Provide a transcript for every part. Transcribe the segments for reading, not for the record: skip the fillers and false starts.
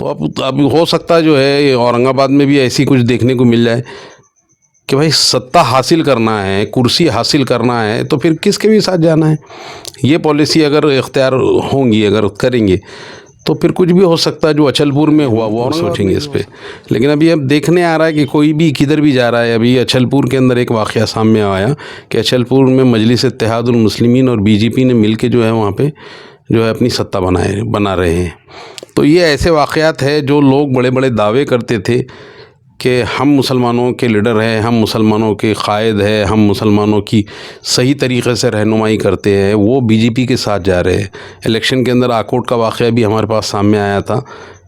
तो अब हो सकता है जो है औरंगाबाद में भी ऐसी कुछ देखने को मिल जाए कि भाई सत्ता हासिल करना है, कुर्सी हासिल करना है, तो फिर किसके भी साथ जाना है। ये पॉलिसी अगर इख्तियार होंगी, अगर करेंगे, तो फिर कुछ भी हो सकता है। जो अचलपुर में हुआ वो सोचेंगे इस पे। लेकिन अभी अब देखने आ रहा है कि कोई भी किधर भी जा रहा है। अभी अचलपुर के अंदर एक वाक़या सामने आया कि अचलपुर में मजलिस इत्तेहादुल मुस्लिमीन और बीजेपी ने मिल के जो है वहाँ पे जो है अपनी सत्ता बना रहे हैं। तो ये ऐसे वाक़यात है जो लोग बड़े बड़े दावे करते थे कि हम मुसलमानों के लीडर हैं, हम मुसलमानों के क़ायद हैं, हम मुसलमानों की सही तरीक़े से रहनुमाई करते हैं, वो बीजेपी के साथ जा रहे हैं। इलेक्शन के अंदर आकोट का वाक़या भी हमारे पास सामने आया था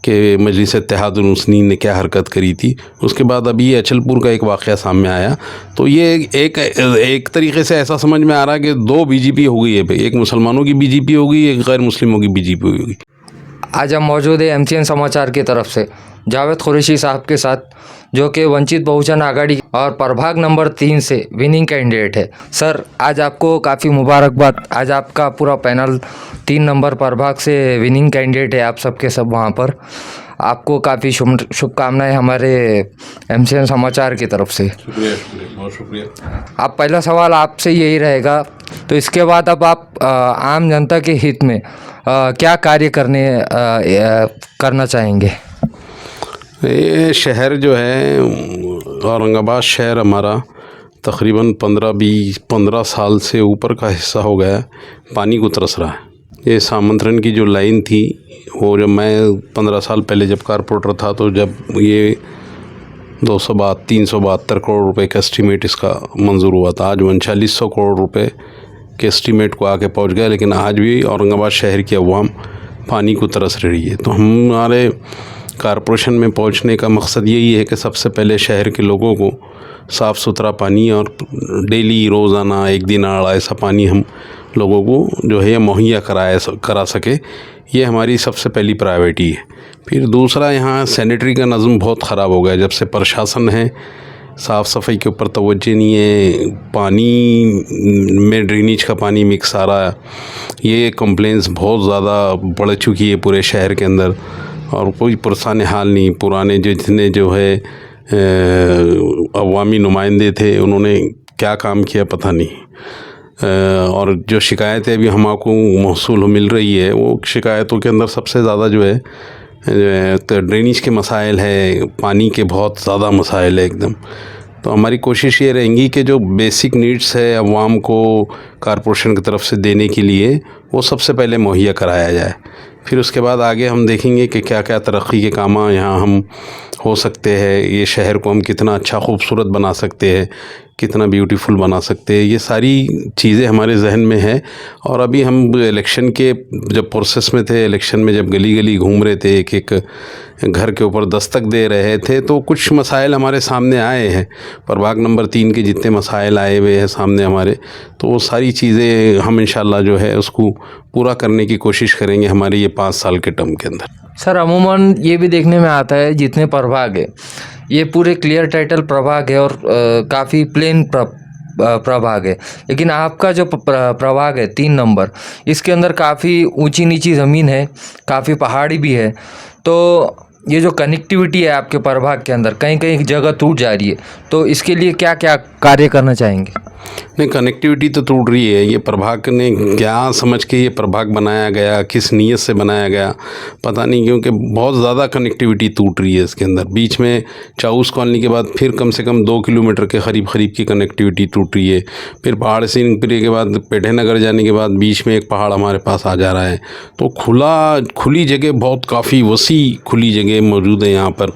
कि मजलिस इत्तेहादुल मुस्लिमीन ने क्या हरकत करी थी। उसके बाद अभी ये अचलपुर का एक वाक़या सामने आया। तो ये एक तरीक़े से ऐसा समझ में आ रहा है कि दो बीजेपी हो गई है भाई, एक मुसलमानों की बीजेपी होगी, एक गैर मुस्लिमों की बीजेपी होगी। आज हम मौजूद है MCN समाचार की तरफ से जावेद कुरैशी साहब के साथ, जो कि वंचित बहुजन आघाड़ी और प्रभाग नंबर 3 से विनिंग कैंडिडेट है। सर, आज आपको काफ़ी मुबारकबाद। आज आपका पूरा पैनल 3 नंबर प्रभाग से विनिंग कैंडिडेट है, आप सबके सब वहाँ पर। आपको काफ़ी शुभकामनाएं हमारे MCN समाचार की तरफ से। शुक्रिया, बहुत शुक्रिया। अब पहला सवाल आपसे यही रहेगा, तो इसके बाद अब आप आम जनता के हित में क्या कार्य करना चाहेंगे? ये शहर जो है औरंगाबाद शहर हमारा तकरीबन 15 साल से ऊपर का हिस्सा हो गया है, पानी को तरस रहा है। ये सामंतरण की जो लाइन थी वो जब मैं 15 साल पहले जब कारपोरेटर था, तो जब ये 372 करोड़ रुपए का एस्टीमेट इसका मंजूर हुआ था। आज 3900 करोड़ रुपए के एस्टीमेट को आके पहुंच गया। लेकिन आज भी औरंगाबाद शहर की अवाम पानी को तरस रही है। तो हमारे कारपोरेशन में पहुंचने का मकसद यही है कि सबसे पहले शहर के लोगों को साफ़ सुथरा पानी और डेली रोज़ाना एक दिन आड़ा ऐसा पानी हम लोगों को जो है मुहैया करा सके। ये हमारी सबसे पहली प्रायोरिटी है। फिर दूसरा, यहाँ सैनिटरी का नज़म बहुत ख़राब हो गया। जब से प्रशासन है, साफ़ सफाई के ऊपर तवज्जो नहीं है, पानी में ड्रेनेज का पानी मिक्स आ रहा है। ये कंप्लेंट्स बहुत ज़्यादा बढ़ चुकी है पूरे शहर के अंदर, और कोई पुरसान हाल नहीं। पुराने जितने जो है अवामी नुमाइंदे थे, उन्होंने क्या काम किया पता नहीं। और जो शिकायतें अभी हमको मौसूल मिल रही है, वो शिकायतों के अंदर सबसे ज़्यादा जो है तो ड्रेनेज के मसाइल है, पानी के बहुत ज़्यादा मसाइल है एकदम। तो हमारी कोशिश ये रहेंगी कि जो बेसिक नीड्स है अवाम को कारपोरेशन की तरफ से देने के लिए, वो सबसे पहले मुहैया कराया जाए। फिर उसके बाद आगे हम देखेंगे कि क्या क्या तरक्की के काम यहाँ हम हो सकते हैं, ये शहर को हम कितना अच्छा खूबसूरत बना सकते हैं, कितना ब्यूटीफुल बना सकते हैं। ये सारी चीज़ें हमारे जहन में है। और अभी हम इलेक्शन के जब प्रोसेस में थे, इलेक्शन में जब गली गली घूम रहे थे, एक एक घर के ऊपर दस्तक दे रहे थे, तो कुछ मसाइल हमारे सामने आए हैं। प्रभाग नंबर 3 के जितने मसाइल आए हुए हैं सामने हमारे, तो वो सारी चीज़ें हम इंशाल्लाह जो है उसको पूरा करने की कोशिश करेंगे हमारे ये 5 साल के टर्म के अंदर। सर, अमूमन ये भी देखने में आता है जितने प्रभाग है, ये पूरे क्लियर टाइटल प्रभाग है और काफ़ी प्लेन प्रभाग है। लेकिन आपका जो प्रभाग है 3 नंबर, इसके अंदर काफ़ी ऊंची नीची ज़मीन है, काफ़ी पहाड़ी भी है। तो ये जो कनेक्टिविटी है आपके प्रभाग के अंदर, कहीं कहीं जगह टूट जा रही है, तो इसके लिए क्या क्या कार्य करना चाहेंगे? नहीं, कनेक्टिविटी तो टूट रही है। ये प्रभाग ने क्या समझ के ये प्रभाग बनाया गया, किस नीयत से बनाया गया पता नहीं, क्योंकि बहुत ज़्यादा कनेक्टिविटी टूट रही है इसके अंदर। बीच में चाऊस कॉलोनी के बाद फिर कम से कम 2 किलोमीटर के करीब की कनेक्टिविटी टूट रही है। फिर पहाड़ सिंहपुरी के बाद पेढ़े नगर जाने के बाद बीच में एक पहाड़ हमारे पास आ जा रहा है। तो खुली जगह, बहुत काफ़ी वसी खुली जगह मौजूद है यहाँ पर।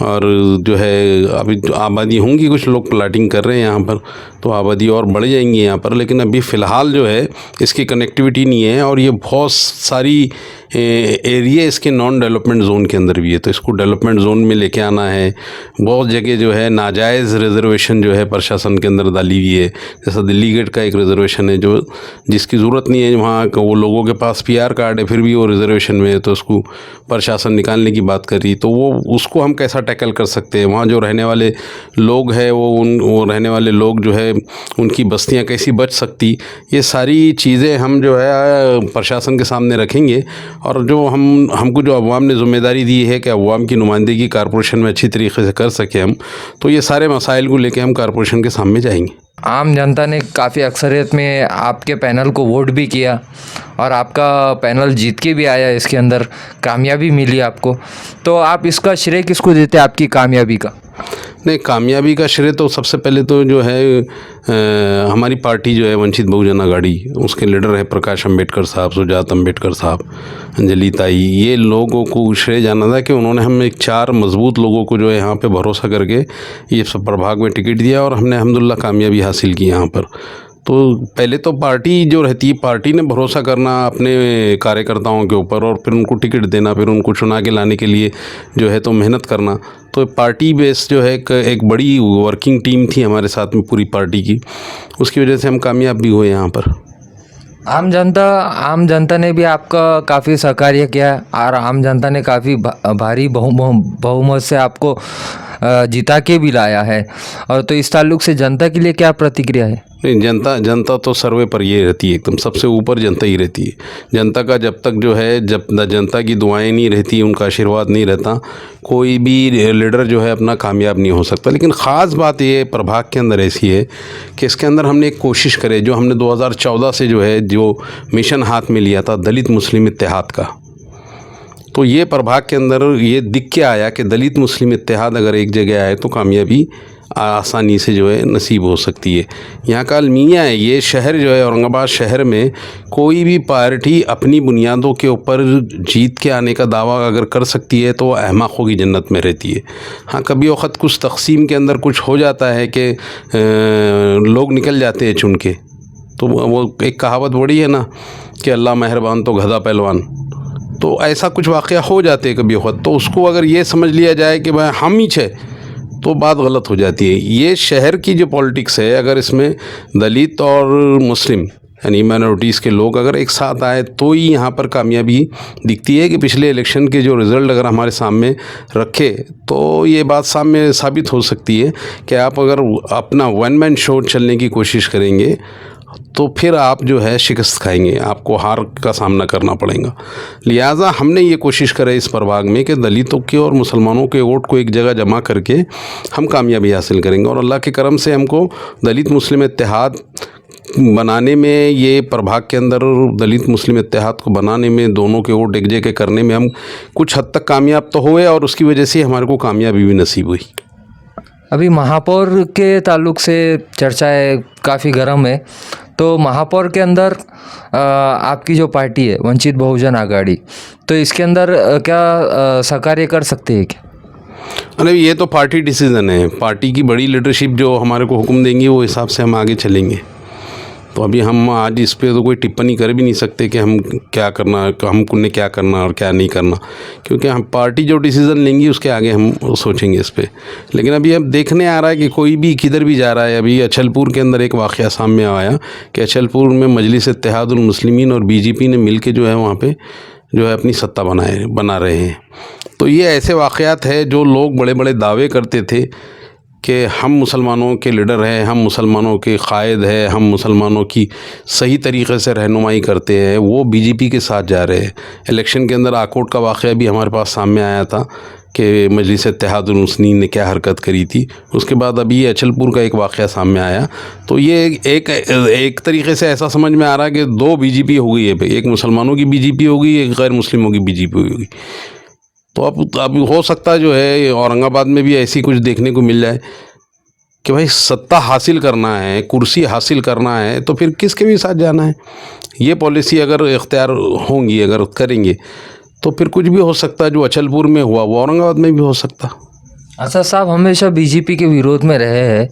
और जो है अभी आबादी होंगी, कुछ लोग प्लाटिंग कर रहे हैं यहाँ पर, तो आबादी और बढ़ जाएंगी यहाँ पर। लेकिन अभी फ़िलहाल जो है इसकी कनेक्टिविटी नहीं है। और ये बहुत सारी एरिया इसके नॉन डेवलपमेंट जोन के अंदर भी है, तो इसको डेवलपमेंट जोन में लेके आना है। बहुत जगह जो है नाजायज़ रिजर्वेशन जो है प्रशासन के अंदर डाली हुई है। जैसा दिल्ली गेट का एक रिजर्वेशन है जो जिसकी ज़रूरत नहीं है, वहाँ वो लोगों के पास PR कार्ड है फिर भी वो रिजर्वेशन में है, तो उसको प्रशासन निकालने की बात कर रही। तो वो उसको हम कैसा टैकल कर सकते हैं? वहाँ जो रहने वाले लोग हैं वो रहने वाले लोग जो है है उनकी बस्तियां कैसी बच सकती, ये सारी चीज़ें हम जो है प्रशासन के सामने रखेंगे। और जो हमको जो अवाम ने ज़िम्मेदारी दी है कि अवाम की नुमाइंदगी कॉरपोरेशन में अच्छी तरीके से कर सकें हम, तो ये सारे मसाइल को लेकर हम कॉरपोरेशन के सामने जाएंगे। आम जनता ने काफ़ी अक्सरियत में आपके पैनल को वोट भी किया और आपका पैनल जीत के भी आया, इसके अंदर कामयाबी मिली आपको, तो आप इसका श्रेय किसको देते हैं आपकी कामयाबी का? नहीं, कामयाबी का श्रेय तो सबसे पहले तो जो है हमारी पार्टी जो है वंचित बहुजन आघाड़ी, उसके लीडर है प्रकाश अम्बेडकर साहब, सुजात अम्बेडकर साहब, अंजलि ताई, ये लोगों को श्रेय जाना था कि उन्होंने हमें 4 मजबूत लोगों को जो है यहाँ पे भरोसा करके ये सब प्रभाग में टिकट दिया और हमने अल्हम्दुलिल्लाह कामयाबी हासिल की यहाँ पर। तो पहले तो पार्टी जो रहती है, पार्टी ने भरोसा करना अपने कार्यकर्ताओं के ऊपर और फिर उनको टिकट देना, फिर उनको चुना के लाने के लिए जो है तो मेहनत करना। तो पार्टी बेस जो है एक बड़ी वर्किंग टीम थी हमारे साथ में पूरी पार्टी की, उसकी वजह से हम कामयाब भी हुए यहाँ पर। आम जनता ने भी आपका काफ़ी सहकार्य किया और आम जनता ने काफ़ी भारी बहुमत से आपको जिता के भी लाया है, और तो इस ताल्लुक से जनता के लिए क्या प्रतिक्रिया है? नहीं, जनता तो सर्वे पर ये रहती है, एकदम सबसे ऊपर जनता ही रहती है। जनता का जब तक जो है, जब जनता की दुआएं नहीं रहती, उनका आशीर्वाद नहीं रहता, कोई भी लीडर जो है अपना कामयाब नहीं हो सकता। लेकिन ख़ास बात ये प्रभाग के अंदर ऐसी है कि इसके अंदर हमने एक कोशिश करे, जो हमने 2014 से जो है जो मिशन हाथ में लिया था दलित मुस्लिम इत्तेहाद का, तो ये प्रभाग के अंदर ये दिख के आया कि दलित मुस्लिम इत्तेहाद अगर एक जगह आए तो कामयाबी आसानी से जो है नसीब हो सकती है। यहाँ का अलमिया है, ये शहर जो है औरंगाबाद शहर में कोई भी पार्टी अपनी बुनियादों के ऊपर जीत के आने का दावा अगर कर सकती है तो वो अहमकों की जन्नत में रहती है। हाँ, कभी वक़्त कुछ तकसीम के अंदर कुछ हो जाता है कि लोग निकल जाते हैं चुन के, तो वो एक कहावत बड़ी है ना कि अल्लाह मेहरबान तो गधा पहलवान, तो ऐसा कुछ वाक़या हो जाते हैं कभी वक़्त। तो उसको अगर ये समझ लिया जाए कि भाई हम ही छे, तो बात गलत हो जाती है। ये शहर की जो पॉलिटिक्स है, अगर इसमें दलित और मुस्लिम यानी माइनॉरिटीज़ के लोग अगर एक साथ आए तो ही यहाँ पर कामयाबी दिखती है। कि पिछले इलेक्शन के जो रिज़ल्ट अगर हमारे सामने रखे तो ये बात सामने साबित हो सकती है कि आप अगर अपना वन मैन शो चलने की कोशिश करेंगे तो फिर आप जो है शिकस्त खाएंगे, आपको हार का सामना करना पड़ेगा। लिहाजा हमने ये कोशिश करी इस प्रभाग में कि दलितों के और मुसलमानों के वोट को एक जगह जमा करके हम कामयाबी हासिल करेंगे। और अल्लाह के करम से हमको दलित मुस्लिम इत्तेहाद बनाने में, ये प्रभाग के अंदर दलित मुस्लिम इत्तेहाद को बनाने में, दोनों के वोट एक जगह करने में हम कुछ हद तक कामयाब तो हुए और उसकी वजह से हमारे को कामयाबी भी नसीब हुई। अभी महापौर के ताल्लुक से चर्चाएं काफ़ी गर्म है, तो महापौर के अंदर आपकी जो पार्टी है वंचित बहुजन आघाड़ी, तो इसके अंदर क्या सहकार्य कर सकते हैं क्या? अरे ये तो पार्टी डिसीज़न है, पार्टी की बड़ी लीडरशिप जो हमारे को हुक्म देंगी वो हिसाब से हम आगे चलेंगे। तो अभी हम आज इस पे तो कोई टिप्पणी कर भी नहीं सकते कि हम क्या करना, हमने क्या करना और क्या नहीं करना, क्योंकि हम पार्टी जो डिसीज़न लेंगी उसके आगे हम सोचेंगे इस पे। लेकिन अभी अब देखने आ रहा है कि कोई भी किधर भी जा रहा है। अभी अचलपुर के अंदर एक वाक़या सामने आया कि अचलपुर में मजलिस इत्तेहादुल मुस्लिमीन और बीजेपी ने मिल के जो है वहाँ पर जो है अपनी सत्ता बना रहे हैं। तो ये ऐसे वाक़यात है जो लोग बड़े बड़े दावे करते थे कि हम मुसलमानों के लीडर हैं, हम मुसलमानों के कायद हैं, हम मुसलमानों की सही तरीक़े से रहनुमाई करते हैं, वो बीजेपी के साथ जा रहे हैं। इलेक्शन के अंदर आकोट का वाक़या भी हमारे पास सामने आया था कि मजलिस इत्तेहादुल मुस्लिमीन ने क्या हरकत करी थी। उसके बाद अभी अचलपुर का एक वाक़या सामने आया। तो ये एक तरीक़े से ऐसा समझ में आ रहा है कि 2 बीजेपी हो गई है, एक मुसलमानों की बीजेपी होगी, एक गैर मुस्लिमों की बीजेपी होगी। तो अब हो सकता है जो है औरंगाबाद में भी ऐसी कुछ देखने को मिल जाए कि भाई सत्ता हासिल करना है, कुर्सी हासिल करना है, तो फिर किसके भी साथ जाना है। ये पॉलिसी अगर इख्तियार होंगी, अगर करेंगे तो फिर कुछ भी हो सकता है। जो अचलपुर में हुआ वो औरंगाबाद में भी हो सकता। असद साहब हमेशा बीजेपी के विरोध में रहे हैं,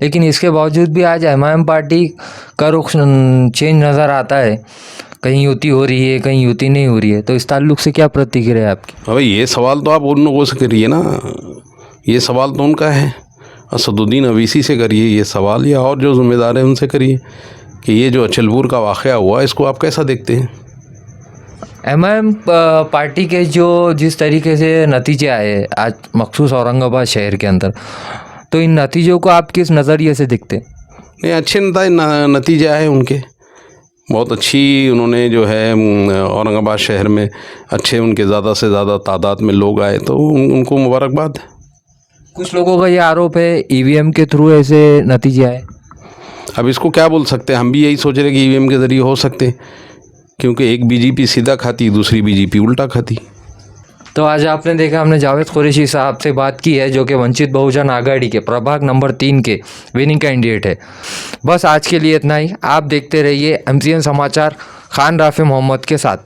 लेकिन इसके बावजूद भी आज एमआईएम पार्टी का रुख चेंज नज़र आता है। कहीं युति हो रही है, कहीं युति नहीं हो रही है, तो इस ताल्लुक से क्या प्रतिक्रिया है आपकी? अबे ये सवाल तो आप उन लोगों से करिए ना, ये सवाल तो उनका है, असदुद्दीन अवीसी से करिए ये सवाल, या और जो ज़िम्मेदार है उनसे करिए कि ये जो अचलपुर का वाक़या हुआ इसको आप कैसा देखते हैं। एमआईएम पार्टी के जो जिस तरीके से नतीजे आए आज मखसूस औरंगाबाद शहर के अंदर, तो इन नतीजों को आप किस नज़रिए से देखते हैं? नहीं, अच्छे नतीजे आए उनके, बहुत अच्छी उन्होंने जो है औरंगाबाद शहर में अच्छे उनके ज़्यादा से ज़्यादा तादाद में लोग आए, तो उनको मुबारकबाद। कुछ लोगों का ये आरोप है ईवीएम के थ्रू ऐसे नतीजे आए। अब इसको क्या बोल सकते हैं, हम भी यही सोच रहे कि ईवीएम के ज़रिए हो सकते हैं, क्योंकि एक बीजेपी सीधा खाती, दूसरी बीजेपी उल्टा खाती। तो आज आपने देखा हमने जावेद कुरैशी साहब से बात की है, जो कि वंचित बहुजन आघाड़ी के प्रभाग नंबर 3 के विनिंग कैंडिडेट है। बस आज के लिए इतना ही। आप देखते रहिए MCN समाचार खान राफी मोहम्मद के साथ।